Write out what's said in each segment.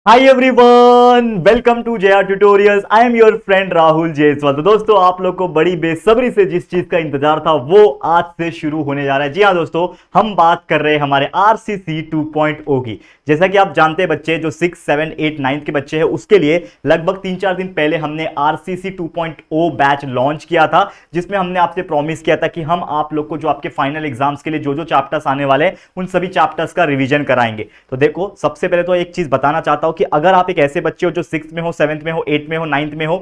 Hi everyone, welcome to JR tutorials. I am your friend Rahul Jaiswal. तो दोस्तों, आप लोग को बड़ी बेसब्री से जिस चीज का इंतजार था वो आज से शुरू होने जा रहा है। जी हाँ दोस्तों, हम बात कर रहे हैं हमारे आरसीसी 2.0 की। जैसा कि आप जानते हैं बच्चे, जो 6, 7, 8, 9 के बच्चे हैं उसके लिए लगभग 3-4 दिन पहले हमने आरसीसी 2.0 बैच लॉन्च किया था, जिसमें हमने आपसे प्रॉमिस किया था कि हम आप लोग को जो आपके फाइनल एग्जाम्स के लिए जो जो चैप्टर्स आने वाले हैं उन सभी चैप्टर्स का रिवीजन कराएंगे। तो देखो, सबसे पहले तो एक चीज बताना चाहता हूं कि अगर आप एक ऐसे बच्चे हो जो 6th में हो, 7th में हो, 8th में हो, 9th में हो,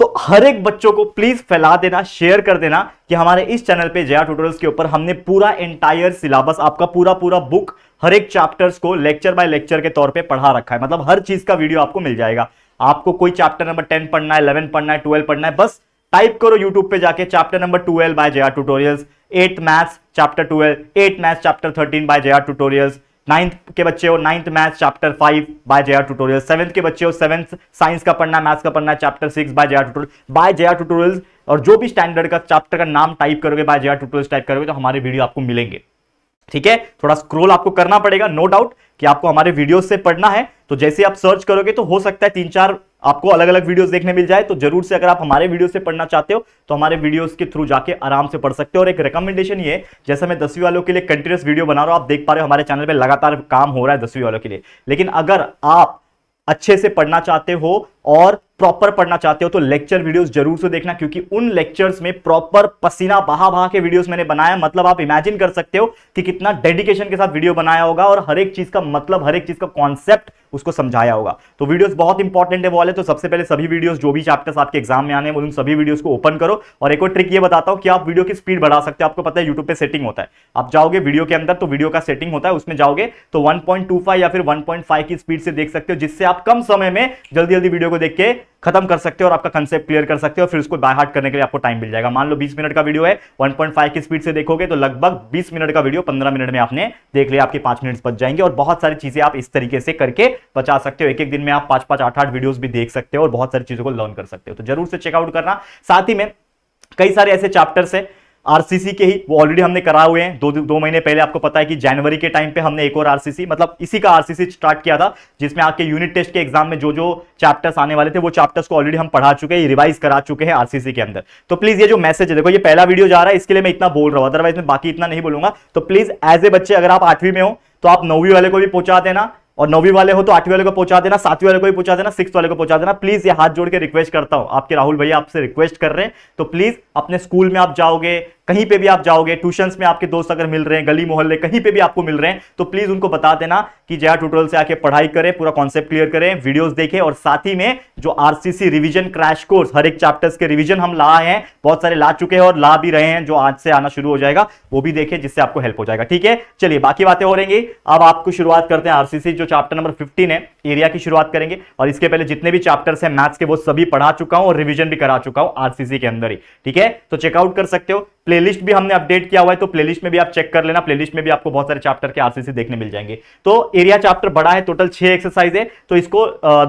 तो हर एक बच्चों को प्लीज फैला देना, शेयर कर देना कि हमारे इस चैनल पे जेआर ट्यूटोरियल्स के ऊपर हमने पूरा एंटायर सिलेबस, आपका पूरा बुक, हर एक चैप्टर्स को लेक्चर बाय लेक्चर के तौर पे पढ़ा रखा है। मतलब हर चीज का वीडियो आपको मिल जाएगा। आपको कोई चैप्टर नंबर 10 पढ़ना है, 11 पढ़ना है, 12 पढ़ना है, बस टाइप करो यूट्यूब पे जाके chapter number 12 by JR tutorials, 8 maths chapter 12, 8 maths chapter 13 by JR tutorials, 9th के बच्चे हो 9th maths chapter 5 by JR tutorials, 7th के बच्चे हो 7th साइंस का पढ़ना है, मैथ्स का पढ़ना है, चैप्टर 6 बाय जेआर ट्यूटोरियल्स। और जो भी स्टैंडर्ड का चैप्टर का नाम टाइप करोगे, बाय जेआर ट्यूटोरियल्स टाइप करोगे, तो हमारे वीडियो आपको मिलेंगे। ठीक है, थोड़ा स्क्रॉल आपको करना पड़ेगा, नो डाउट कि आपको हमारे वीडियोस से पढ़ना है। तो जैसे आप सर्च करोगे तो हो सकता है 3-4 आपको अलग अलग वीडियोस देखने मिल जाए। तो जरूर से अगर आप हमारे वीडियो से पढ़ना चाहते हो तो हमारे वीडियोस के थ्रू जाके आराम से पढ़ सकते हो। और एक रिकमेंडेशन ये, जैसा मैं 10वीं वालों के लिए कंटिन्यूअस वीडियो बना रहा हूं, आप देख पा रहे हो हमारे चैनल पे लगातार काम हो रहा है 10वीं वालों के लिए। लेकिन अगर आप अच्छे से पढ़ना चाहते हो और प्रॉपर पढ़ना चाहते हो तो लेक्चर वीडियोस जरूर से देखना, क्योंकि उन लेक्चर्स में प्रॉपर पसीना बहा के वीडियोस मैंने बनाया। मतलब आप इमेजिन कर सकते हो कि कितना डेडिकेशन के साथ वीडियो बनाया होगा और हर एक चीज का मतलब, हर एक चीज का कॉन्सेप्ट उसको समझाया होगा। तो वीडियोस बहुत इंपॉर्टेंट है वो वाले। तो सबसे पहले सभी वीडियोस, जो भी चैप्टर्स आपके एग्जाम में आने हैं, उन सभी वीडियोस को ओपन करो। और एक और ट्रिक ये बताता हूं कि आप वीडियो की स्पीड बढ़ा सकते हो। आपको पता है यूट्यूब पे सेटिंग होता है, आप जाओगे वीडियो के अंदर तो वीडियो का सेटिंग होता है, उसमें जाओगे तो 1.25 या फिर 1.5 की स्पीड से देख सकते हो, जिससे आप कम समय में जल्दी जल्दी वीडियो को देख के खत्म कर सकते हो और आपका कंसेप्ट क्लियर कर सकते हो। फिर उसको बाय हार्ट करने के लिए आपको टाइम मिल जाएगा। मान लो 20 मिनट का वीडियो है, 1.5 की स्पीड से देखोगे तो लगभग 20 मिनट का वीडियो 15 मिनट में आपने देख लिया, आपके 5 मिनट बच जाएंगे। और बहुत सारी चीजें आप इस तरीके से करके बचा सकते हो। एक दिन में आप 5-5, 8-8 वीडियोस भी देख सकते हो और बहुत सारी चीजों को लर्न कर सकते हो। तो जरूर से चेकआउट करना। साथ ही में कई सारे ऐसे चैप्टर्स है आरसीसी के ही, वो ऑलरेडी हमने करा हुए हैं। दो महीने पहले आपको पता है कि जनवरी के टाइम पे हमने एक और आरसीसी, मतलब इसी का आरसीसी स्टार्ट किया था, जिसमें आपके यूनिट टेस्ट के एग्जाम में जो जो चैप्टर्स आने वाले थे वो चैप्टर्स को ऑलरेडी हम पढ़ा चुके हैं, रिवाइज करा चुके हैं आरसीसी के अंदर। तो प्लीज ये जो मैसेज है, देखो ये पहला वीडियो जा रहा है, इसके लिए मैं इतना बोल रहा हूं, अदरवाइज मैं बाकी इतना नहीं बोलूंगा। तो प्लीज एज ए बच्चे, अगर आप 8वीं में हो तो आप 9वीं वाले को भी पहुंचा देना, और 9वीं वाले हो तो 8वीं वाले को पहुंचा देना, 7वीं वाले को भी पहुंचा देना, 6th वाले को पहुंचा देना। प्लीज ये हाथ जोड़ के रिक्वेस्ट करता हूं, आपके राहुल भैया आपसे रिक्वेस्ट कर रहे हैं। तो प्लीज अपने स्कूल में आप जाओगे, कहीं पे भी आप जाओगे, ट्यूशंस में आपके दोस्त अगर मिल रहे हैं, गली मोहल्ले कहीं पे भी आपको मिल रहे हैं, तो प्लीज उनको बता देना कि जेआर ट्यूटोरियल से आके पढ़ाई करें, पूरा कॉन्सेप्ट क्लियर करें, वीडियोस देखें। और साथ ही में जो आरसीसी रिवीजन क्रैश कोर्स, हर एक चैप्टर्स के रिवीजन हम लाए हैं, बहुत सारे ला चुके हैं और ला भी रहे हैं, जो आज से आना शुरू हो जाएगा, वो भी देखें, जिससे आपको हेल्प हो जाएगा। ठीक है, चलिए बाकी बातें हो रहेंगी। अब आपको शुरुआत करते हैं आरसीसी जो चैप्टर नंबर 15 है, एरिया की शुरुआत करेंगे। और इसके पहले जितने भी चैप्टर्स हैं मैथ्स के, वो सभी पढ़ा चुका हूं और रिवीजन भी करा चुका हूं आरसीसी के अंदर ही। ठीक है, तो चेकआउट कर सकते हो। प्लेलिस्ट भी हमने अपडेट किया हुआ है, तो प्लेलिस्ट में भी आप चेक कर लेना। प्लेलिस्ट में भी आपको बहुत सारे चैप्टर के आरसीसी देखने मिल जाएंगे। तो एरिया चैप्टर बड़ा है, टोटल 6 एक्सरसाइज है, तो इसको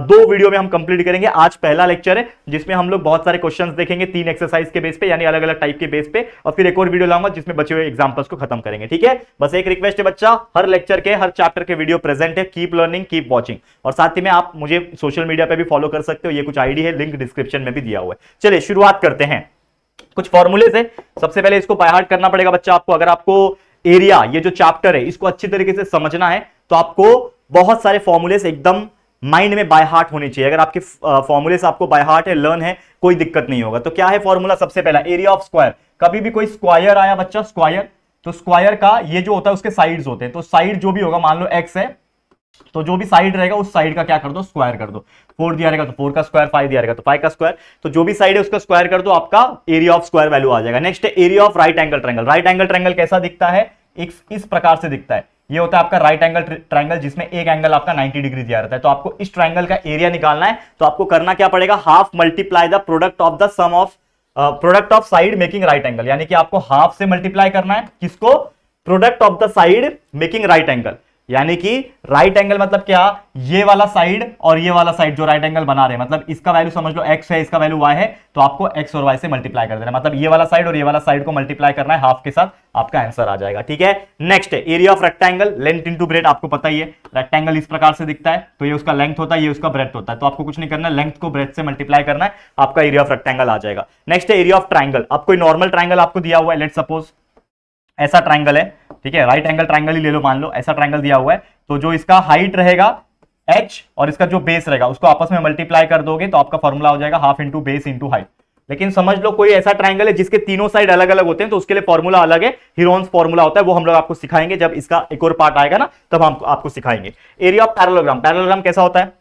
2 वीडियो में हम कंप्लीट करेंगे। आज पहला लेक्चर है जिसमें हम लोग बहुत सारे क्वेश्चंस देखेंगे 3 एक्सरसाइज के बेस पे, यानी अलग अलग टाइप के बेस पे। और फिर एक और वीडियो लाऊंगा जिसमें बचे हुए एग्जांपल्स को खत्म करेंगे। ठीक है, बस एक रिक्वेस्ट है बच्चा, हर लेक्चर के, हर चैप्टर के वीडियो प्रेजेंट है। Keep learning, keep watching. और साथ ही में आप मुझे सोशल मीडिया पे भी फॉलो कर सकते हो, ये कुछ आईडी है, लिंक डिस्क्रिप्शन में भी दिया हुआ है। चलिए शुरुआत करते हैं। कुछ फॉर्मूले से सबसे पहले इसको बाय हार्ट करना पड़ेगा बच्चा आपको। अगर आपको एरिया, ये जो चैप्टर है, इसको अच्छी तरीके से समझना है तो आपको बहुत सारे फॉर्मूले से एकदम माइंड में बाय हार्ट होनी चाहिए। अगर आपके फॉर्मूले से आपको बाय हार्ट है, लर्न है, कोई दिक्कत नहीं होगा। तो क्या है फॉर्मूला? सबसे पहला एरिया ऑफ स्क्वायर। कभी भी कोई स्क्वायर आया बच्चा, स्क्वायर, तो स्क्वायर का ये जो होता है उसके साइड्स होते हैं। तो साइड जो भी होगा, मान लो एक्स है, तो जो भी साइड रहेगा उस साइड का क्या कर दो, स्क्वायर कर दो। 4 दिया रहेगा तो 4 का स्क्वायर, 5 दिया रहेगा तो 5 का स्क्वायर। तो जो भी साइड है उसका स्क्वायर कर दो, आपका एरिया ऑफ स्क्वायर वैल्यू आ जाएगा। नेक्स्ट है area of right angle triangle. Right angle triangle कैसा दिखता है? इस प्रकार से दिखता है। ये होता है आपका राइट एंगल ट्रायंगल, जिसमें एक एंगल आपका 90 डिग्री दिया रहता है। तो आपको इस ट्रायंगल का एरिया निकालना है, तो आपको करना क्या पड़ेगा? Half multiply the product of the sum of product of side making right angle. यानी कि आपको हाफ से मल्टीप्लाई करना है, किसको? Product of the side making right angle. यानी कि राइट एंगल मतलब क्या, ये वाला साइड और ये वाला साइड जो राइट एंगल बना रहे हैं, मतलब इसका वैल्यू समझ लो x है, इसका वैल्यू y है, तो आपको x और y से मल्टीप्लाई कर देना, मतलब ये वाला साइड और ये वाला साइड को मल्टीप्लाई करना है हाफ के साथ, आपका आंसर आ जाएगा। ठीक है, नेक्स्ट है area of rectangle, length into breadth, आपको पता ही है रेक्टेंगल इस प्रकार से दिखता है, तो ये उसका लेंथ होता है, ये उसका ब्रेथ होता है, तो आपको कुछ नहीं करना है, लेंथ को ब्रेथ से मल्टीप्लाई करना है, आपका एरिया ऑफ रेक्टेंगल आ जाएगा। नेक्स्ट है एरिया ऑफ ट्राइंगल, अब कोई नॉर्मल ट्राइंगल आपको दिया हुआ है, लेट सपोज ऐसा ट्राइंगल है, ठीक है, राइट एंगल ट्राइंगल ही ले लो, मान लो ऐसा ट्राइंगल दिया हुआ है, तो जो इसका हाइट रहेगा h और इसका जो बेस रहेगा उसको आपस में मल्टीप्लाई कर दोगे तो आपका फॉर्मूला हो जाएगा half into base into height. लेकिन समझ लो कोई ऐसा ट्राइंगल है जिसके तीनों साइड अलग अलग होते हैं, तो उसके लिए फॉर्मूला अलग है, हीरोन्स फॉर्मूला होता है, वो हम लोग आपको सिखाएंगे जब इसका एक और पार्ट आएगा ना, तब हम आपको सिखाएंगे। एरिया ऑफ पैरेललोग्राम, पैरेललोग्राम कैसा होता है,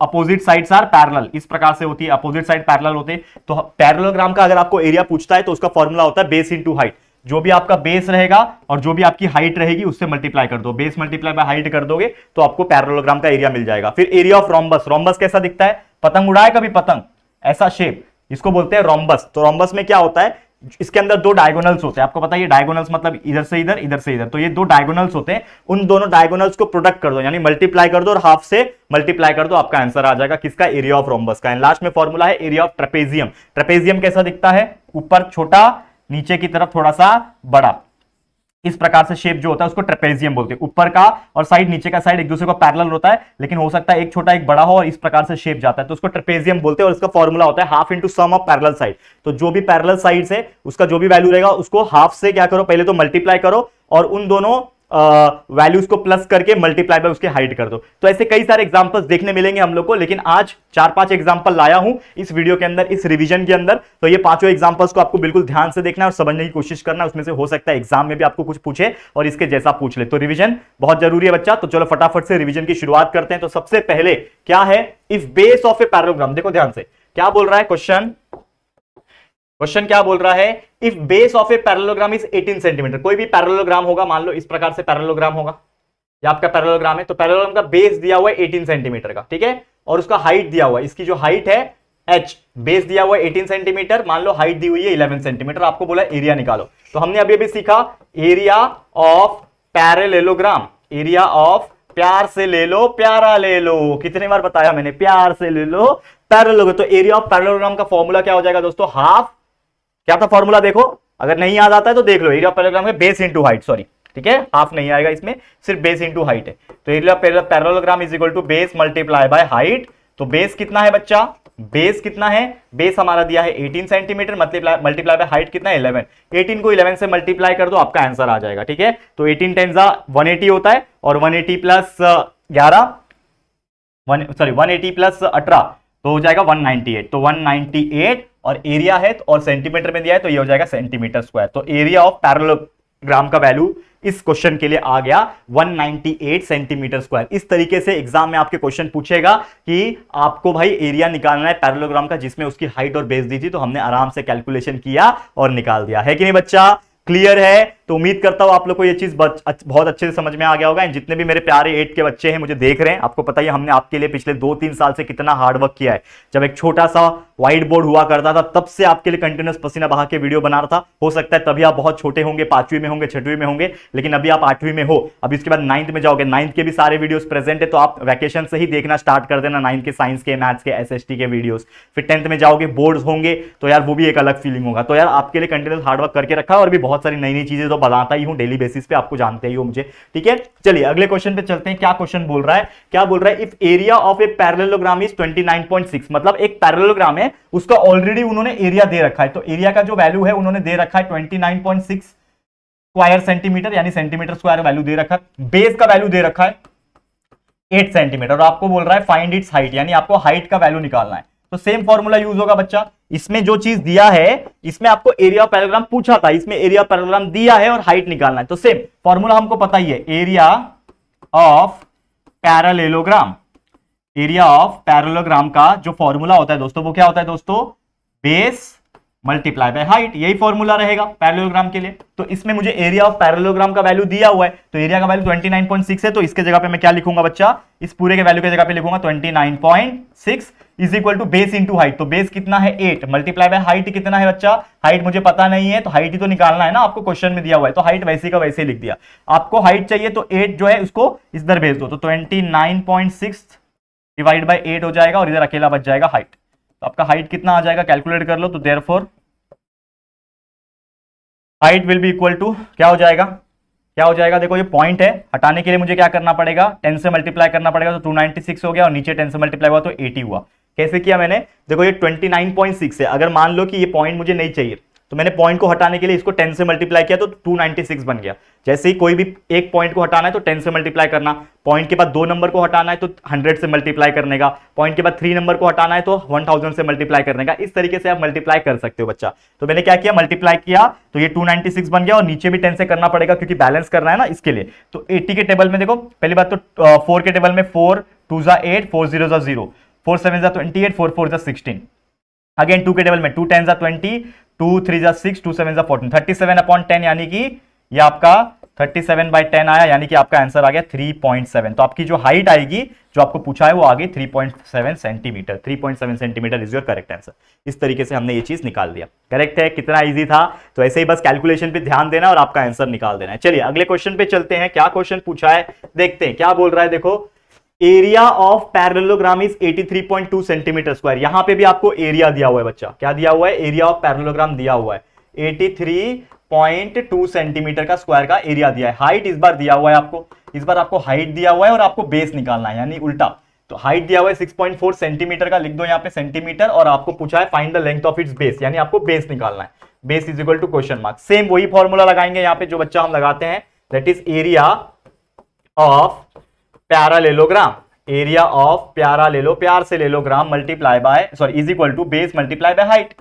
अपोजिट साइड्स आर पैरेलल, इस प्रकार से होती है, अपोजिट साइड पैरेलल होते हैं, तो पैरेललोग्राम का अगर आपको एरिया पूछता है तो उसका फॉर्मूला होता है बेस इंटू हाइट, जो भी आपका बेस रहेगा और जो भी आपकी हाइट रहेगी उससे मल्टीप्लाई कर दो, बेस मल्टीप्लाई बाय हाइट कर दोगे तो आपको पैरेललोग्राम का एरिया मिल जाएगा। फिर एरिया ऑफ रोम्बस, रोम्बस कैसा दिखता है, पतंग उड़ाए कभी पतंग, ऐसा शेप, इसको बोलते हैं रोम्बस। तो रोम्बस में क्या होता है, इसके अंदर दो डायगोनल्स होते हैं, आपको पता है डायगोनल्स मतलब इधर से इधर, इधर से इधर, तो ये दो डायगोनल्स होते हैं, उन दोनों डायगोनल्स को प्रोडक्ट कर दो, यानी मल्टीप्लाई कर दो और हाफ से मल्टीप्लाई कर दो, आपका आंसर आ जाएगा किसका, एरिया ऑफ रोम्बस का। एंड लास्ट में फॉर्मूला है एरिया ऑफ ट्रेपेजियम, ट्रेपेजियम कैसा दिखता है, ऊपर छोटा नीचे की तरफ थोड़ा सा बड़ा, इस प्रकार से शेप जो होता है उसको ट्रेपेजियम बोलते हैं, ऊपर का और साइड नीचे का साइड एक दूसरे को पैरेलल होता है, लेकिन हो सकता है एक छोटा एक बड़ा हो और इस प्रकार से शेप जाता है, तो उसको ट्रेपेजियम बोलते हैं, और इसका फॉर्मूला होता है half into sum of parallel side. तो जो भी पैरेलल साइड है उसका जो भी वैल्यू रहेगा उसको हाफ से क्या करो, पहले तो मल्टीप्लाई करो और उन दोनों वैल्यूज को प्लस करके मल्टीप्लाई बाय उसके हाइट कर दो। तो ऐसे कई सारे एग्जांपल्स देखने मिलेंगे हम लोग को, लेकिन आज 4-5 एग्जांपल लाया हूं इस वीडियो के अंदर, इस रिवीजन के अंदर, तो ये पांचों एग्जांपल्स को आपको बिल्कुल ध्यान से देखना है और समझने की कोशिश करना है, उसमें से हो सकता है एग्जाम में भी आपको कुछ पूछे और इसके जैसा पूछ ले, तो रिवीजन बहुत जरूरी है बच्चा। तो चलो फटाफट से रिवीजन की शुरुआत करते हैं। तो सबसे पहले क्या है, if base of a parallelogram, देखो ध्यान से क्या बोल रहा है क्वेश्चन क्या बोल रहा है, if base of a parallelogram is 18 centimetre, कोई भी पैरेललोग्राम होगा, मान लो इस प्रकार से पैरेललोग्राम होगा, ये आपका पैरेललोग्राम है, तो पैरेललोग्राम का बेस दिया हुआ है 18 सेंटीमीटर का, ठीक है, और उसका हाइट दिया हुआ है, इसकी जो हाइट है h, बेस दिया हुआ है 18 सेंटीमीटर, मान लो हाइट दी हुई है 11 सेंटीमीटर, आपको बोला एरिया निकालो। तो हमने अभी अभी सीखा area of parallelogram, area of प्यार से ले लो प्यारा ले लो, कितने बार बताया मैंने, प्यार से ले लो पैरेललोग्राम। तो एरिया ऑफ पैरेललोग्राम का फॉर्मूला क्या हो जाएगा दोस्तों, हाफ, क्या था फॉर्मूला देखो, अगर नहीं याद आता है तो देख लो, एरिया ऑफ पैरेललोग्राम में बेस इंटू हाइट, सॉरी, ठीक है, हाफ नहीं आएगा इसमें, सिर्फ बेस इंटू हाइट है। तो area of parallelogram is equal to base multiply by height. तो बेस कितना है बच्चा, बेस कितना है, बेस हमारा दिया है 18 सेंटीमीटर, मल्टीप्लाई बाय हाइट कितना है 11, 18 को 11 से मल्टीप्लाई कर दो, आपका आंसर आ जाएगा, ठीक है। तो 18 टेन 180 होता है, और 180 प्लस 11, 180 प्लस 18 तो हो जाएगा 198, तो 198 और एरिया है और सेंटीमीटर में दिया है तो ये हो जाएगा सेंटीमीटर स्क्वायर। तो एरिया ऑफ पैरेललोग्राम का वैल्यू इस क्वेश्चन के लिए आ गया 198 सेंटीमीटर स्क्वायर। इस तरीके से एग्जाम में आपके क्वेश्चन पूछेगा कि आपको भाई एरिया निकालना है पैरेललोग्राम का जिसमें उसकी हाइट और बेस दी थी, तो हमने आराम से कैलकुलेशन किया और निकाल दिया, है कि नहीं बच्चा, क्लियर है। तो उम्मीद करता हूं आप लोग को ये चीज बहुत अच्छे से समझ में आ गया होगा। जितने भी मेरे प्यारे 8 के बच्चे हैं मुझे देख रहे हैं, आपको पता ही हमने आपके लिए पिछले 2-3 साल से कितना हार्डवर्क किया है। जब एक छोटा सा व्हाइट बोर्ड हुआ करता था तब से आपके लिए कंटिन्यूस पसीना बहा के वीडियो बना रहा था। हो सकता है तभी आप बहुत छोटे होंगे, 5वीं में होंगे, 6वीं में होंगे, लेकिन अभी आप 8वीं में हो, अभी इसके बाद 9th में जाओगे, 9th के भी सारे वीडियोस प्रेजेंट है, तो आप वैकेशन से ही देखना स्टार्ट कर देना 9th के साइंस के, मैथ्स के, SST के वीडियोस। फिर 10th में जाओगे, बोर्ड्स होंगे, तो यार वो भी एक अलग फीलिंग होगा। तो यार आपके लिए कंटिन्यूस हार्डवर्क करके रखा है और भी बहुत सारी नई नई चीजें तो बताता ही हूं डेली बेसिस पे, आपको जानते ही हो मुझे, ठीक है। चलिए अगले क्वेश्चन पे चलते हैं। क्या क्वेश्चन बोल रहा है, क्या बोल रहा है, if area of a parallelogram is 29.6, मतलब एक पैरेललोग्राम है उसका ऑलरेडी उन्होंने एरिया दे रखा है, तो एरिया का जो वैल्यू है उन्होंने दे रखा है 29.6 स्क्वायर सेंटीमीटर, यानी सेंटीमीटर स्क्वायर वैल्यू दे रखा है, बेस का वैल्यू दे रखा है 8 सेंटीमीटर, और आपको बोल रहा है फाइंड इट्स हाइट, यानी आपको हाइट का वैल्यू निकालना है। तो सेम फॉर्मूला यूज होगा बच्चा, इसमें जो चीज दिया है इसमें आपको एरिया ऑफ पैरेललोग्राम पूछा था, इसमें एरिया ऑफ पैरेललोग्राम दिया है और हाइट निकालना है, तो सेम फॉर्मूला हमको पता ही है, area of parallelogram, area of parallelogram का जो फॉर्मूला होता है दोस्तों वो क्या होता है दोस्तों, बेस मल्टीप्लाई बाय हाइट, यही फॉर्मूला रहेगा पैरेललोग्राम के लिए। तो इसमें मुझे एरिया ऑफ पैरेललोग्राम का वैल्यू दिया हुआ है, तो एरिया का वैल्यू 29.6 है, तो इसके जगह पे मैं क्या लिखूंगा बच्चा, इस पूरे के वैल्यू के जगह पे लिखूंगा 29.6 is equal to base into height. तो बेस कितना है 8, मल्टीप्लाई बाय हाइट कितना है बच्चा, हाइट मुझे पता नहीं है, तो हाइट ही तो निकालना है ना, आपको क्वेश्चन में दिया हुआ है, तो हाइट वैसे का वैसे लिख दिया। आपको हाइट चाहिए तो 8 जो है उसको इधर भेज दो, तो 29.6 डिवाइड बाय 8 हो जाएगा, और इधर अकेला बच जाएगा हाइट। तो आपका हाइट कितना आ जाएगा, कैलकुलेट कर लो। तो therefore height will be equal to क्या हो जाएगा, क्या हो जाएगा, देखो ये पॉइंट है, हटाने के लिए मुझे क्या करना पड़ेगा, 10 से मल्टीप्लाई करना पड़ेगा, तो 296 हो गया, और नीचे 10 से मल्टीप्लाई हुआ तो 80 हुआ। कैसे किया मैंने, देखो ये 29.6 है, अगर मान लो कि ये पॉइंट मुझे नहीं चाहिए, तो मैंने पॉइंट को हटाने के लिए इसको 10 से मल्टीप्लाई किया तो 296 बन गया। जैसे ही कोई भी एक पॉइंट को हटाना है तो 10 से मल्टीप्लाई करना, पॉइंट के बाद 2 नंबर को हटाना है तो 100 से मल्टीप्लाई करने का, पॉइंट के बाद 3 नंबर को हटाना है तो 1000 से मल्टीप्लाई करने का। इस तरीके से आप मल्टीप्लाई कर सकते हो बच्चा। तो मैंने क्या किया, मल्टीप्लाई किया तो ये 296 बन गया, और नीचे भी 10 से करना पड़ेगा क्योंकि बैलेंस करना है ना इसके लिए। तो 80 के टेबल में देखो, पहली बात तो 4 के टेबल में 4 2 जा 8, 4 0 जा 0, 4 7 जा 28, 4 4 जा 16। अगेन 2 के टेबल में 2 10 जा 20, 2 3 जा 6, 2 7 जा 14, 37/10, यानी कि ये आपका 37/10 आया, यानी कि आपका आंसर आ गया 3.7। तो आपकी जो हाइट आएगी जो आपको पूछा है वो आ गई 3.7 centimetre. 3.7 centimetre is your correct answer. इस तरीके से हमने ये चीज निकाल दिया। करेक्ट है, कितना इजी था। तो ऐसे ही बस कैलकुलेशन पे ध्यान देना और आपका आंसर निकाल देना है। चलिए अगले क्वेश्चन पे चलते हैं। क्या क्वेश्चन पूछा है देखते हैं, क्या बोल रहा है। देखो, area of parallelogram is 83.2 centimetre square. यहां पे भी आपको एरिया दिया हुआ है बच्चा, क्या दिया हुआ है, एरिया ऑफ पैरेललोग्राम दिया हुआ है, 83.2 सेंटीमीटर का स्क्वायर का एरिया दिया है। हाइट इस बार दिया हुआ है आपको, इस बार आपको हाइट दिया हुआ है और आपको बेस निकालना है, यानी उल्टा। तो हाइट दिया हुआ है 6.4 सेंटीमीटर का, लिख दो यहाँ पे सेंटीमीटर, और आपको पूछा है find the length of its base, यानी आपको बेस निकालना है। Base is equal to question mark. Same वही फॉर्मूला लगाएंगे यहाँ पे जो बच्चा हम लगाते हैं, that is area of parallelogram, area of parallelo, प्यार से ले लो ग्राम, multiply by sorry is equal to base multiply by height.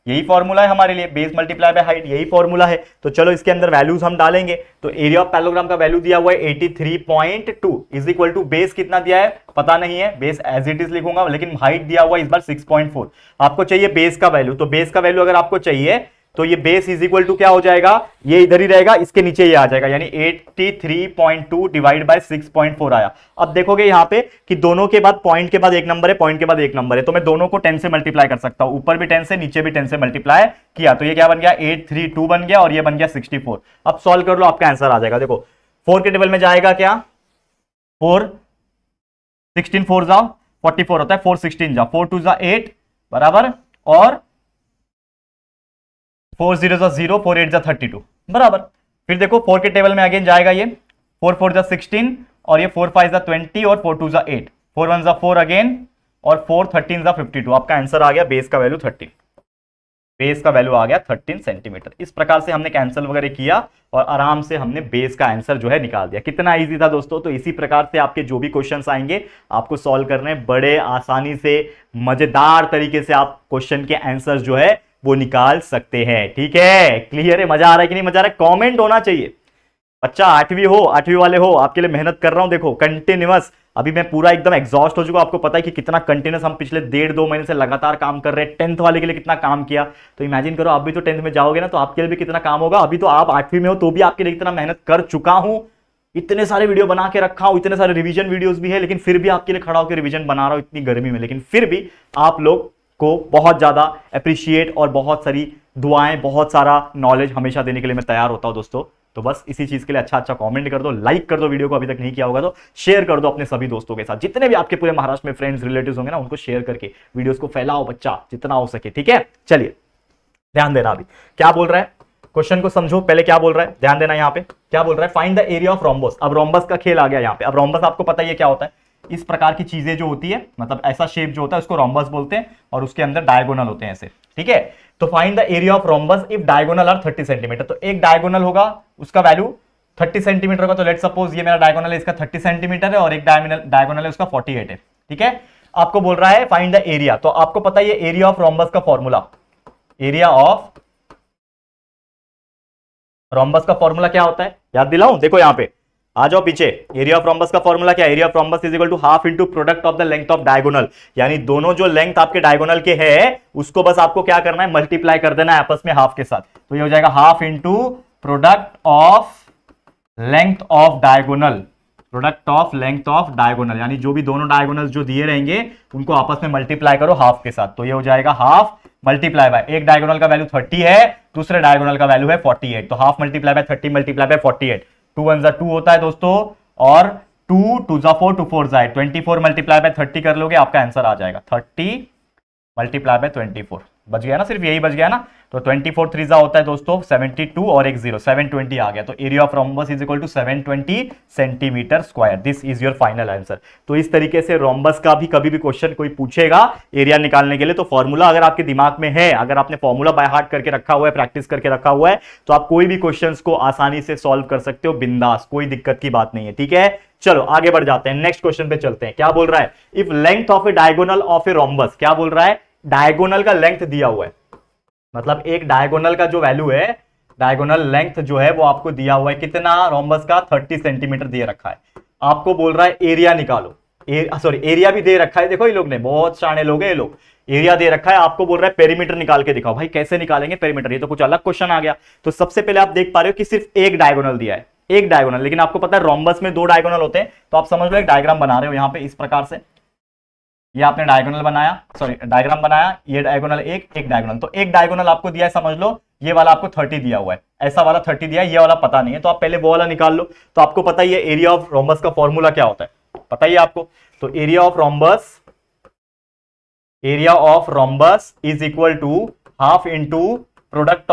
यही फॉर्मूला है हमारे लिए, बेस मल्टीप्लाई बाय हाइट, यही फॉर्मूला है। तो चलो इसके अंदर वैल्यूज हम डालेंगे। तो एरिया ऑफ पैरेललोग्राम का वैल्यू दिया हुआ है 83.2 इज इक्वल टू बेस कितना दिया है पता नहीं है, बेस एज इट इज लिखूंगा, लेकिन हाइट दिया हुआ है इस बार 6.4। आपको चाहिए बेस का वैल्यू, तो बेस का वैल्यू अगर आपको चाहिए तो ये बेस इज इक्वल टू क्या हो जाएगा, ये इधर ही रहेगा, इसके नीचे ये आ जाएगा, यानी 83.2 डिवाइड बाय 6.4 आया। अब देखोगे यहाँ पे कि दोनों के बाद पॉइंट के बाद एक नंबर है, पॉइंट के बाद एक नंबर है, तो मैं दोनों को 10 से मल्टीप्लाई कर सकता हूं, ऊपर भी 10 से नीचे भी 10 से मल्टीप्लाई किया, तो ये क्या बन गया 832 बन गया, और ये बन गया 64। अब सॉल्व कर लो, आपका आंसर आ जाएगा। देखो 4 के टेबल में जाएगा क्या, 4 16 4 जाओ 44 होता है, 4 16 जाओ, 4 2 जा 8 बराबर, और 4 0 जा 0, 4 8 जा 32 बराबर। फिर देखो 4 के टेबल में अगेन जाएगा ये, 4 4 जा 16, और ये 4 5 जा 20, और 4 2 जा 8, 4 1 जा 4 अगेन, और 4 13 जा 52। आपका आंसर आ गया बेस का वैल्यू 13, बेस का वैल्यू आ गया 13 सेंटीमीटर। इस प्रकार से हमने कैंसिल वगैरह किया और आराम से हमने बेस का आंसर जो है निकाल दिया। कितना इजी था दोस्तों। तो इसी प्रकार से आपके जो भी क्वेश्चंस आएंगे आपको सॉल्व करने बड़े आसानी से, मजेदार तरीके से आप क्वेश्चन के आंसर जो है वो निकाल सकते हैं। ठीक है, क्लियर है, मजा आ रहा है कि नहीं मजा आ रहा है, कमेंट होना चाहिए। बच्चा 8वीं हो, 8वीं वाले हो, आपके लिए मेहनत कर रहा हूं, देखो कंटिन्यूअस। अभी मैं पूरा एकदम एग्जॉस्ट हो चुका, आपको पता है कि कितना कंटिन्यूअस हम पिछले 1.5-2 महीने से लगातार काम कर रहे हैं। 10th वाले के लिए कितना काम किया, तो इमेजिन करो आप भी तो 10th में जाओगे ना, तो आपके लिए भी कितना काम होगा। अभी तो आप 8वीं में हो तो भी आपके लिए इतना मेहनत कर चुका हूं, इतने सारे वीडियो बना के रखा हूं, इतने सारे रिवीजन वीडियोस भी है, लेकिन फिर भी आपके लिए खड़ा होकर रिवीजन बना रहा हूं इतनी गर्मी में, लेकिन फिर भी आप लोग को बहुत ज्यादा अप्रिशिएट और बहुत सारी दुआएं, बहुत सारा नॉलेज हमेशा देने के लिए मैं तैयार होता हूं दोस्तों। तो बस इसी चीज के लिए अच्छा अच्छा कमेंट कर दो, लाइक कर दो, वीडियो को अभी तक नहीं किया होगा तो शेयर कर दो अपने सभी दोस्तों के साथ, जितने भी आपके पूरे महाराष्ट्र में फ्रेंड्स रिलेटिव्स होंगे ना, उनको शेयर करके वीडियोस को फैलाओ बच्चा जितना हो सके। ठीक है, चलिए ध्यान देना। अभी क्या बोल रहा है, क्वेश्चन को समझो पहले, क्या बोल रहा है ध्यान देना। यहाँ पे क्या बोल रहा है, find the area of rhombus. अब रोम्बस का खेल आ गया यहाँ पे। अब रोम्बस आपको पता ही है क्या होता है, इस प्रकार की चीजें जो होती है, मतलब ऐसा शेप जो होता है उसको रोम्बस बोलते हैं, और उसके अंदर डायगोनल होते हैं ऐसे। ठीक है, तो find the area of rhombus if diagonal are 30 centimetre. तो एक डायगोनल होगा उसका वैल्यू 30 सेंटीमीटर होगा, तो लेट सपोज ये मेरा डायगोनल है, इसका 30 सेंटीमीटर है, और एक डायगोनल है उसका 48 है। ठीक है, आपको बोल रहा है फाइंड द एरिया। तो आपको पता है एरिया ऑफ रोम्बस का फॉर्मूला, एरिया ऑफ रोम्बस का फॉर्मूला क्या होता है, याद दिलाऊं। देखो यहाँ पे आ जाओ पीछे। एरिया ऑफ रोम्बस का फॉर्मूला क्या है? Area of rhombus is equal to half into product of the length of diagonal, यानी दोनों जो लेंथ आपके डायगोनल के है उसको बस आपको क्या करना है, मल्टीप्लाई कर देना है आपस में हाफ के साथ। तो ये हो जाएगा half into product of length of diagonal, product of length of diagonal, यानी जो भी दोनों डायगोनल जो दिए रहेंगे उनको आपस में मल्टीप्लाई करो हाफ के साथ। तो ये हो जाएगा हाफ मल्टीप्लाई बाय, एक डायगोनल का वैल्यू 30 है, दूसरे डायगोनल का वैल्यू है 48, तो half multiply bye 30 multiply by 48, 2 1 जा 2 होता है दोस्तों, और 2 2 जा 4 2 4 जा 24 मल्टीप्लाई बाय 30 कर लोगे आपका आंसर आ जाएगा 30 मल्टीप्लाई बाय 24, बच गया ना, सिर्फ यही बच गया ना। तो 24 3 जा होता है दोस्तों 72 और एक 0 720 आ गया। तो area of rhombus is equal to 720 centimetre square. This is your final answer. तो इस तरीके से रोम्बस का भी कभी भी क्वेश्चन कोई पूछेगा एरिया निकालने के लिए, तो फॉर्मूला अगर आपके दिमाग में है, अगर आपने फॉर्मूला बाय हार्ट करके रखा हुआ है, प्रैक्टिस करके रखा हुआ है, तो आप कोई भी क्वेश्चन को आसानी से सॉल्व कर सकते हो बिंदास, कोई दिक्कत की बात नहीं है। ठीक है, चलो आगे बढ़ जाते हैं, नेक्स्ट क्वेश्चन पे चलते हैं। क्या बोल रहा है? If length of A diagonal of a rhombus, क्या बोल रहा है? डायगोनल का लेंथ दिया हुआ है, मतलब एक डायगोनल का जो वैल्यू है, डायगोनल लेंथ जो है वो आपको दिया हुआ है, कितना? रोम्बस का 30 सेंटीमीटर दिए रखा है। आपको बोल रहा है एरिया निकालो, सॉरी एरिया भी दे रखा है, देखो ये लोग ने, बहुत शाणे लोग हैं ये लोग, एरिया दे रखा है, आपको बोल रहा है पेरीमीटर निकाल के दिखाओ। भाई कैसे निकालेंगे पेरीमीटर? ये तो कुछ अलग क्वेश्चन आ गया। तो सबसे पहले आप देख पा रहे हो कि सिर्फ एक डायगोनल दिया है, एक डायगोनल, लेकिन आपको पता है रोम्बस में 2 डायगोनल होते हैं, तो आप समझ लो एक डायग्राम बना रहे हो यहां पे इस प्रकार से, ये आपने डायगोनल बनाया, सॉरी डायग्राम बनाया, ये डायगोनल एक डायगोनल, तो एक डायगोनल आपको दिया है, समझ लो ये वाला आपको 30 दिया हुआ है, ऐसा वाला 30 दिया है, ये वाला पता नहीं है, तो आप पहले वो वाला निकाल लो। तो आपको पता ही है एरिया ऑफ रोम्बस का फॉर्मूला क्या होता है, पता ही है आपको। तो area of rhombus is equal to half into product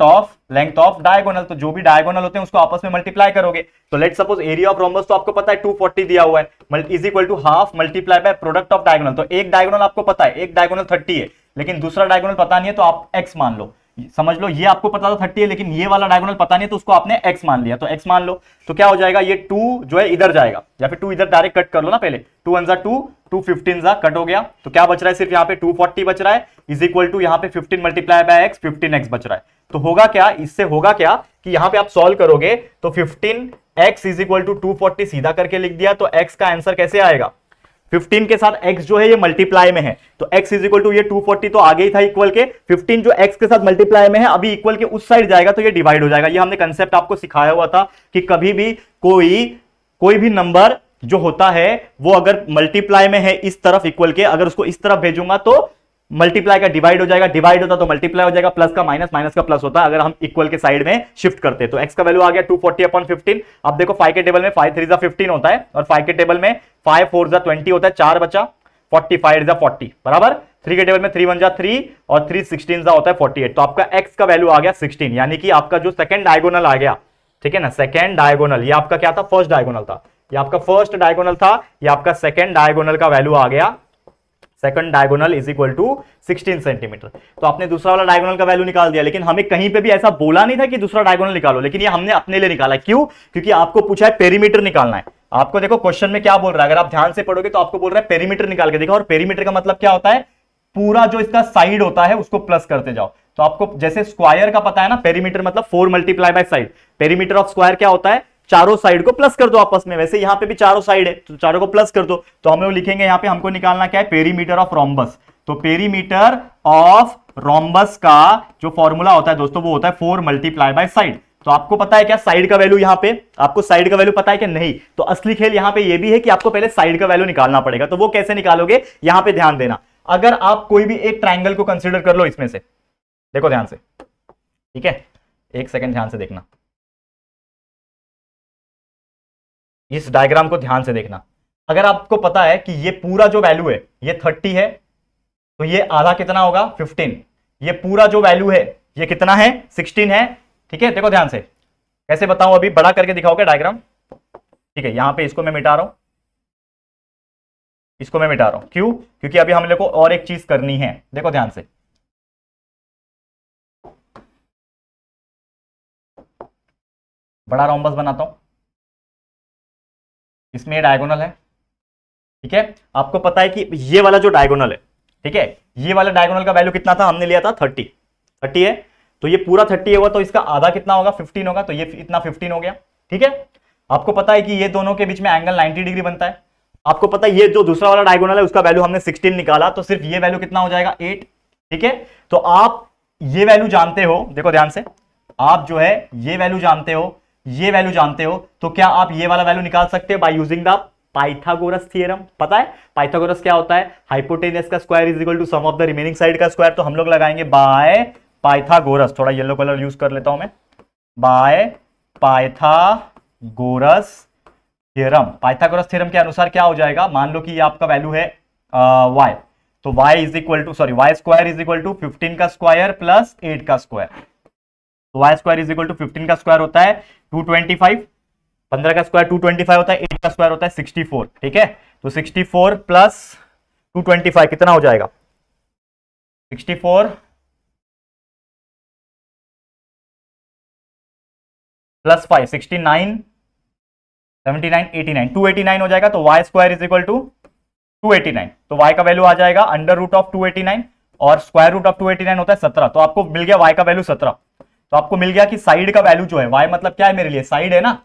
of length of diagonal, तो जो भी डायगोनल होते हैं उसको आपस में मल्टीप्लाई करोगे। तो let suppose area of rhombus तो आपको पता है 240 दिया हुआ है, is equal to half multiply by product of diagonal. तो एक डायगोनल आपको पता है, एक डायगोनल 30 है, लेकिन दूसरा डायगोनल पता नहीं है, तो आप x मान लो, समझ लो ये आपको पता था 30 है, लेकिन ये वाला डायगोनल पता नहीं है, तो उसको आपने x मान लिया, तो x मान लो। तो क्या हो जाएगा, ये 2 जो है इधर जाएगा, या फिर 2 इधर डायरेक्ट कट कर लो ना, पहले 2 1 जा 2 2 15 जा कट हो गया, तो क्या बच रहा है, सिर्फ यहाँ पे 240 बच रहा है, इज इक्वल टू यहाँ पे 15 मल्टीप्लाई बाय x 15x बच रहा है। तो होगा क्या, इससे होगा क्या कि यहां पे आप सॉल्व करोगे तो 15x इज इक्वल टू 240 सीधा करके लिख दिया, तो x का आंसर कैसे आएगा, 15 के साथ x जो है ये मल्टीप्लाई में है, तो x इज इक्वल टू ये 240 तो आगे ही था इक्वल के, 15 जो x के साथ मल्टीप्लाई में है अभी इक्वल के उस साइड जाएगा, तो ये डिवाइड हो जाएगा। ये हमने कंसेप्ट आपको सिखाया हुआ था कि कभी भी कोई भी नंबर जो होता है वो अगर मल्टीप्लाई में है इस तरफ इक्वल के, अगर उसको इस तरफ भेजूंगा तो मल्टीप्लाई का डिवाइड हो जाएगा, डिवाइड होता तो मल्टीप्लाई हो जाएगा, प्लस का माइनस, माइनस का प्लस होता है अगर हम इक्वल के साइड में शिफ्ट करते हैं। तो x का वैल्यू आ गया 240 अपॉन 15। अब देखो 5 के टेबल में 5 3 जा 15 होता है, और 5 के टेबल में 5 4 जा 20 होता है, 4 बचा, 45 जा 40 बराबर, 3 के टेबल में 3 1 जा 3 और 3 16 जा होता है 48। तो आपका x का वैल्यू आ गया 16, यानी कि आपका जो सेकंड डायगोनल आ गया, ठीक है ना, सेकंड डायगोनल, ये आपका क्या था, फर्स्ट डायगोनल था, ये आपका फर्स्ट डायगोनल था, ये आपका सेकंड डायगोनल का वैल्यू आ गया, second diagonal is equal to 16 centimetre. तो आपने दूसरा वाला डायगोनल का वैल्यू निकाल दिया, लेकिन हमें कहीं पे भी ऐसा बोला नहीं था कि दूसरा डायगोनल निकालो, लेकिन ये हमने अपने लिए निकाला। क्यों? क्योंकि आपको पूछा है पेरीमीटर निकालना है। आपको देखो क्वेश्चन में क्या बोल रहा है, अगर आप ध्यान से पढ़ोगे तो आपको बोल रहा है पेरीमीटर निकाल के देखो, और पेरीमीटर का मतलब क्या होता है, पूरा जो इसका साइड होता है उसको प्लस करते जाओ। तो आपको जैसे स्क्वायर का पता है ना, पेरीमीटर मतलब 4 multiply by side, perimeter of square क्या होता है, चारों साइड को प्लस कर दो आपस में, वैसे यहां पे भी चारों साइड है तो चारों को प्लस कर दो। तो हम लोग लिखेंगे यहां पे हमको निकालना क्या है, पेरीमीटर ऑफ रोम्बस। तो पेरीमीटर ऑफ रोम्बस का जो फॉर्मूला होता है दोस्तों वो होता है 4 मल्टीप्लाई बाय साइड। तो आपको पता है क्या साइड का वैल्यू, यहां पे आपको साइड का वैल्यू पता है कि नहीं? तो असली खेल यहां पे ये भी है कि आपको पहले साइड का वैल्यू निकालना पड़ेगा। तो वो कैसे निकालोगे, यहां पे ध्यान देना। अगर आप कोई भी एक ट्राइंगल को कंसीडर कर लो इसमें से, देखो ध्यान से, ठीक है, एक सेकेंड ध्यान से देखना, इस डायग्राम को ध्यान से देखना। अगर आपको पता है कि ये पूरा जो वैल्यू है ये 30 है, तो ये आधा कितना होगा, 15। ये पूरा जो वैल्यू है ये कितना है, 16 है, ठीक है। देखो ध्यान से, कैसे बताऊं, अभी बड़ा करके दिखाओगे डायग्राम, ठीक है। यहां पे इसको मैं मिटा रहा हूं, इसको मैं मिटा रहा हूं, क्यों? क्योंकि अभी हम लोग को और एक चीज करनी है। देखो ध्यान से, बड़ा रोम्बस बनाता हूं, इसमें डायगोनल है, ठीक है। आपको पता है कि ये वाला जो डायगोनल है, ठीक है, ये वाला डायगोनल का वैल्यू कितना था, हमने लिया था 30 है, तो ये पूरा 30 होगा, तो इसका आधा कितना होगा, 15 होगा, तो ये इतना 15 हो गया, ठीक है, आपको पता है कि ये दोनों के बीच में एंगल 90 डिग्री बनता है। आपको पता है ये जो दूसरा वाला डायगोनल है उसका वैल्यू हमने 16 निकाला, तो सिर्फ ये वैल्यू कितना हो जाएगा 8। ठीक है, तो आप ये वैल्यू जानते हो, देखो ध्यान से, आप जो है ये वैल्यू जानते हो, ये वैल्यू जानते हो, तो क्या आप ये वाला वैल्यू निकाल सकते हो by using the Pythagoras theorem. पता है पाइथागोरस क्या होता है, हाइपोटेनस का square is equal to sum of the remaining side का स्क्वायर। तो हम लोग लगाएंगे बाय पाइथागोरस, थोड़ा येलो कलर यूज कर लेता हूं मैं, by Pythagoras theorem. Pythagoras theorem के अनुसार क्या हो जाएगा, मान लो कि ये आपका वैल्यू है y, तो y is equal to sorry y square is equal to 15 का स्क्वायर प्लस 8 का स्क्वायर। तो y square is equal to 15 का स्क्वायर होता है 225, 15 का स्क्वायर 225 होता है, 8 का स्क्वायर होता है 64। ठीक है, तो 64 प्लस 225 कितना हो जाएगा, 64 प्लस 5 69 79 89 289 हो जाएगा। तो y square is equal to 289, तो y का वैल्यू आ जाएगा अंडर रूट ऑफ 289 और स्क्वायर रूट ऑफ 289 होता है 17। तो आपको मिल गया y का वैल्यू 17। तो आपको मिल गया कि साइड का वैल्यू जो है, y मतलब क्या है मेरे लिए, साइड है ना,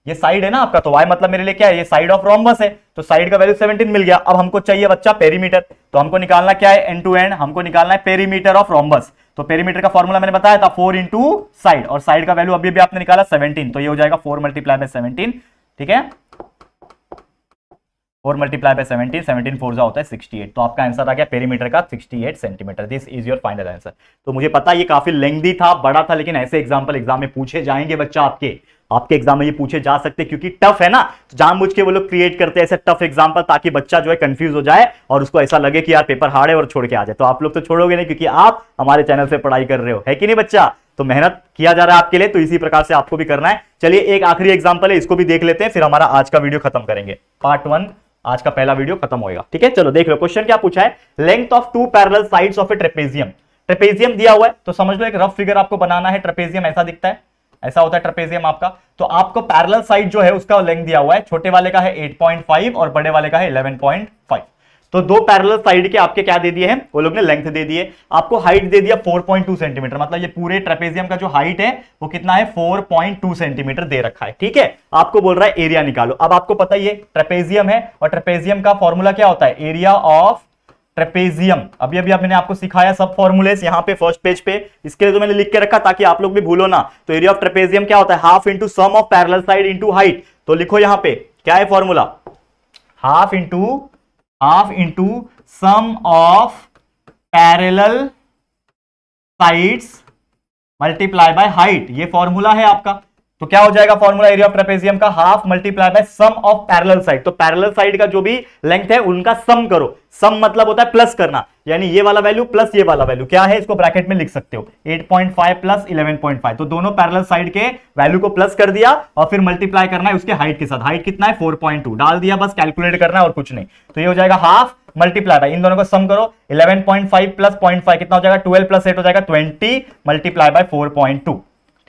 ये साइड है ना आपका, तो y मतलब मेरे लिए क्या है, ये साइड ऑफ रोम्बस है, तो साइड का वैल्यू 17 मिल गया। अब हमको चाहिए बच्चा पेरीमीटर, तो हमको निकालना क्या है, एंड टू एंड हमको निकालना है पेरीमीटर ऑफ रोम्बस। तो पेरीमीटर का फॉर्मूला मैंने बताया था 4 इंटू साइड, और साइड का वैल्यू अभी भी आपने निकाला 17, तो ये हो जाएगा 4 मल्टीप्लाई बाय 17। ठीक है, 4 मल्टीप्लाई बाय 17, 17 4 जा होता है 68। तो आपका आंसर आ गया पेरीमीटर का 68 centimetre. This is your final answer. तो मुझे पता ये काफी लेंथी था, बड़ा था, लेकिन ऐसे एग्जाम्पल एग्जाम में पूछे जाएंगे बच्चा, आपके एग्जाम में ये पूछे जा सकते, क्योंकि टफ है ना, तो जानबूझ के वो लोग क्रिएट करते हैं ऐसे टफ एग्जाम्पल, ताकि बच्चा जो है कंफ्यूज हो जाए और उसको ऐसा लगे कि यार पेपर हार्ड है और छोड़ के आ जाए। तो आप लोग तो छोड़ोगे नहीं, क्योंकि आप हमारे चैनल से पढ़ाई कर रहे हो, है कि नहीं बच्चा। तो मेहनत किया जा रहा है आपके लिए, तो इसी प्रकार से आपको भी करना है। चलिए एक आखिरी एग्जाम्पल है, इसको भी देख लेते हैं, फिर हमारा आज का वीडियो खत्म करेंगे। पार्ट 1 आज का पहला वीडियो खत्म होगा। ठीक है, चलो देख लो क्वेश्चन क्या पूछा है, length of 2 parallel sides of A trapezium. Trapezium दिया हुआ है, तो समझ लो एक रफ फिगर आपको बनाना है। ट्रेपेजियम ऐसा दिखता है, ऐसा होता है ट्रेपेजियम आपका। तो आपको पैरेलल साइड जो है उसका लेंथ दिया हुआ है, छोटे वाले का है 8.5 और बड़े वाले का है 11.5। तो दो पैरेलल साइड के आपके क्या दे दिए हैं, वो लोग ने लेंथ दे दिए, आपको हाइट दे दिया 4.2 सेंटीमीटर, मतलब ये पूरे ट्रेपेजियम का जो हाइट है वो कितना है 4.2 सेंटीमीटर दे रखा है। ठीक है, आपको बोल रहा है एरिया निकालो। अब आपको पता है ये ट्रेपेजियम है, और ट्रेपेजियम का फॉर्मूला क्या होता है, एरिया ऑफ ट्रेपेजियम। अभी अभी मैंने आपको सिखाया सब फॉर्मूले यहाँ पे फर्स्ट पेज पे, इसके लिए तो मैंने लिख के रखा ताकि आप लोग भी भूलो ना। तो एरिया ऑफ ट्रेपेजियम क्या होता है, half into sum of parallel side into height. तो लिखो यहाँ पे क्या है formula, half into sum of parallel sides multiply by height, ये फॉर्मूला है आपका। तो क्या हो जाएगा फॉर्मूला एरिया ऑफ ट्रेपेजियम का, half multiply by sum of parallel side. तो पैरेलल साइड का जो भी लेंथ है उनका सम करो, सम मतलब होता है प्लस करना, यानी ये वाला वैल्यू प्लस ये वाला वैल्यू क्या है, इसको ब्रैकेट में लिख सकते हो 8.5 प्लस 11.5। तो दोनों पैरेलल साइड के वैल्यू को प्लस कर दिया और फिर मल्टीप्लाई करना है उसके हाइट के साथ। हाइट कितना है 4.2 डाल दिया, बस कैलकुलेट करना है और कुछ नहीं। तो ये हो जाएगा हाफ मल्टीप्लाई बाय, इन दोनों को सम करो, 11.5 प्लस 0.5 कितना हो जाएगा, 12 प्लस 8 हो जाएगा 20 मल्टीप्लाई बाय 4.2।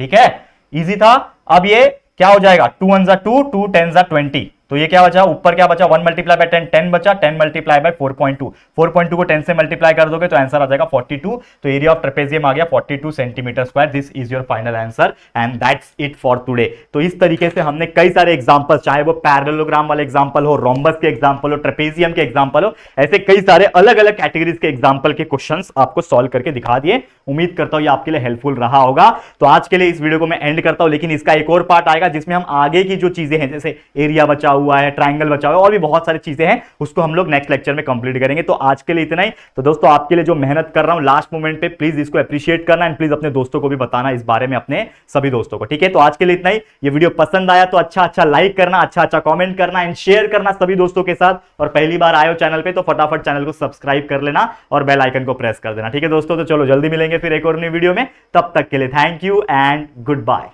ठीक है, इजी था। अब ये क्या हो जाएगा, 2 1 जा 2, 2 10 जा 20। तो ये क्या बचा, ऊपर क्या बचा, 1 मल्टीप्लाई बाय 10 10 बचा, 10 मल्टीप्लाई बाय 4.2, 4.2 को 10 से मल्टीप्लाई कर दोगे तो आंसर आ जाएगा 42। तो एरिया ऑफ ट्रेपेजियम आ गया 42 centimetre square. This is your final answer and that's it for today. तो इस तरीके से हमने कई सारे एग्जांपल, चाहे वो पैरेललोग्राम वाले एग्जांपल हो, रोम्बस के एग्जांपल हो, ट्रेपेजियम के एग्जांपल हो, ऐसे कई सारे अलग अलग कैटेगरीज के एग्जांपल के क्वेश्चंस आपको सॉल्व करके दिखा दिए। उम्मीद करता हूं ये आपके लिए हेल्पफुल रहा होगा। तो आज के लिए इस वीडियो को मैं एंड करता हूं, लेकिन इसका एक और पार्ट आएगा जिसमें हम आगे की जो चीजें हैं, जैसे एरिया बचा हुआ है, ट्राइंगल बचा हुआ है, और भी बहुत सारी चीजें हैं, उसको हम लोग नेक्स्ट लेक्चर में कंप्लीट करेंगे। तो आज के लिए इतना ही। तो दोस्तों आपके लिए जो मेहनत कर रहा हूं लास्ट मोमेंट पे, प्लीज इसको अप्रिशिएट करना एंड प्लीज अपने दोस्तों को भी बताना इस बारे में, अपने सभी दोस्तों को। ठीक है, तो आज के लिए इतना ही। ये वीडियो पसंद आया तो अच्छा लाइक करना, अच्छा कमेंट करना एंड शेयर करना सभी दोस्तों के साथ। और पहली बार आए हो चैनल पे तो फटाफट चैनल को सब्सक्राइब कर लेना और बेल आइकन को प्रेस कर देना। ठीक है दोस्तों, तो चलो जल्दी मिलेंगे फिर एक और नई वीडियो में। तब तक के लिए thank you and good bye.